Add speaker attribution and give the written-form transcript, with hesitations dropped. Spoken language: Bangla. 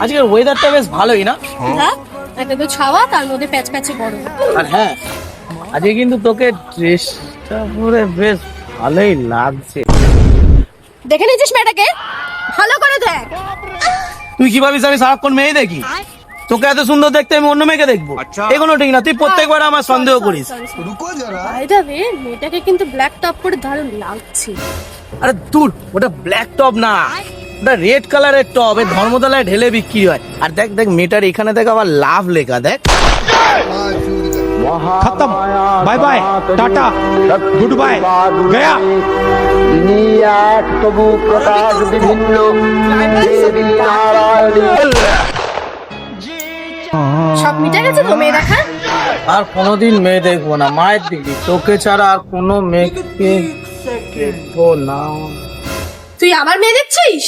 Speaker 1: আজকের ওয়েদারটা বেশ ভালোই না?
Speaker 2: হ্যাঁ, একটা তো ছাওয়া, তার মধ্যে প্যাচ প্যাচে গরম।
Speaker 1: আর হ্যাঁ, আজকে কিন্তু তোকে ড্রেসটা পরে বেশ ভালোই লাগছে।
Speaker 2: দেখে নিয়েছিস মেয়েটাকে? ভালো করে দেখ।
Speaker 1: তুই কি ভাবিস আমি সারাক্ষণ মেয়ে দেখি? তোকে এত সুন্দর দেখতে আমি অন্য মেয়েকে দেখবো? এগুলো ঠিক না, তুই প্রত্যেকবার আমার সন্দেহ করিস।
Speaker 2: ভাই যাবে, মেয়েটাকে কিন্তু ব্ল্যাক টপ করে দারুণ লাগছে।
Speaker 1: আরে দূর, ওটা ব্ল্যাক টপ না, ওটা রেড কালারের টপ, এই ধর্মতলায় ঢেলে বিক্রি হয়। আর দেখ দেখ মেয়েটার এখানে দেখ আবার লাভ লেখা, দেখ।
Speaker 3: खत्म bye bye tata goodbye गया
Speaker 4: তবু প্রকাশ বিভিন্ন দেবী নারায়ণী।
Speaker 2: সব মিটে গেছে তো মেয়ে দেখা?
Speaker 1: আর কোনোদিন মেয়ে দেখবো না, মায়ের দিদি, তোকে ছাড়া আর কোনো মেয়েকে দেখবো না।
Speaker 2: তুই আমার মেয়ে দেখছিস?